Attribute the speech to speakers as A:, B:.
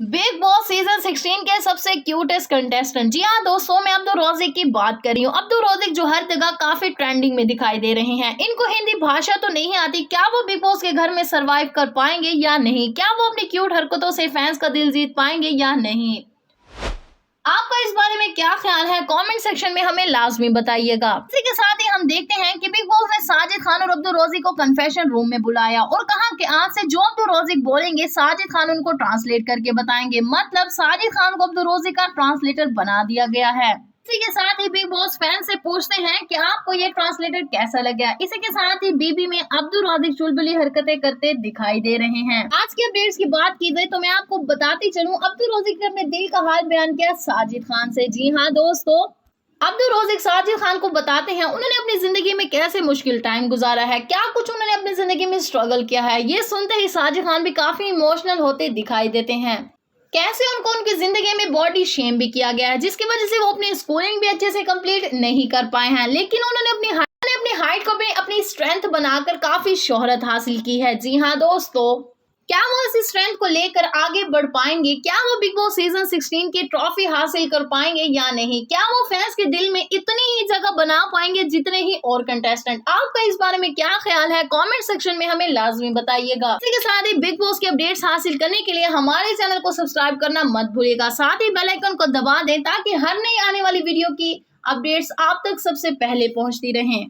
A: Big boss season 16 के सबसे cutest contestant, जी हाँ दोस्तों, मैं अब्दुल रौजिक की बात कर रही हूँ। अब्दुल रौजिक जो हर जगह काफी ट्रेंडिंग में दिखाई दे रहे हैं। इनको हिंदी भाषा तो नहीं आती, क्या वो बिग बॉस के घर में सरवाइव कर पाएंगे या नहीं? क्या वो अपनी क्यूट हरकतों से फैंस का दिल जीत पाएंगे या नहीं? आपका इस बारे में क्या ख्याल है? कमेंट सेक्शन में हमें लाजमी बताइएगा। इसी के साथ ही हम देखते हैं कि बिग बॉस ने साजिद खान और अब्दुल रौजिक को कन्फेशन रूम में बुलाया और कहा कि आज से जो अब्दुल रौजिक बोलेंगे साजिद खान उनको ट्रांसलेट करके बताएंगे। मतलब साजिद खान को अब्दुल रौजिक का ट्रांसलेटर बना दिया गया है। इसी के साथ ही बिग बॉस फैन से पूछते हैं कि आपको ये ट्रांसलेटर कैसा लगा। इसी के साथ ही बीबी में अब्दुल रौजिक चुलबुली हरकतें करते दिखाई दे रहे हैं। आज के अपडेट्स की बात की जाए तो मैं आपको बताती चलूं, अब्दुल रौजिक ने अपने दिल का हाल बयान किया साजिद खान से। जी हाँ दोस्तों, अब्दुल रौजिक साजिद खान को बताते हैं उन्होंने अपनी जिंदगी में कैसे मुश्किल टाइम गुजारा है, क्या कुछ उन्होंने अपनी जिंदगी में स्ट्रगल किया है। ये सुनते ही साजिद खान भी काफी इमोशनल होते दिखाई देते हैं। कैसे उनको उनकी जिंदगी में बॉडी शेम भी किया गया है, जिसकी वजह से वो अपनी स्कूलिंग भी अच्छे से कंप्लीट नहीं कर पाए हैं। लेकिन उन्होंने अपनी हाइट को भी अपनी स्ट्रेंथ बनाकर काफी शोहरत हासिल की है। जी हाँ दोस्तों, क्या वो इस स्ट्रेंथ को लेकर आगे बढ़ पाएंगे? क्या वो बिग बॉस सीजन 16 की ट्रॉफी हासिल कर पाएंगे या नहीं? क्या वो फैंस के दिल में इतनी ही जगह बना पाएंगे जितने ही और कंटेस्टेंट? आपका इस बारे में क्या ख्याल है? कमेंट सेक्शन में हमें लाजमी बताइएगा। इसी के साथ ही बिग बॉस के अपडेट्स हासिल करने के लिए हमारे चैनल को सब्सक्राइब करना मत भूलिएगा। साथ ही बेल आइकन को दबा दें ताकि हर नई आने वाली वीडियो की अपडेट्स आप तक सबसे पहले पहुंचती रहें।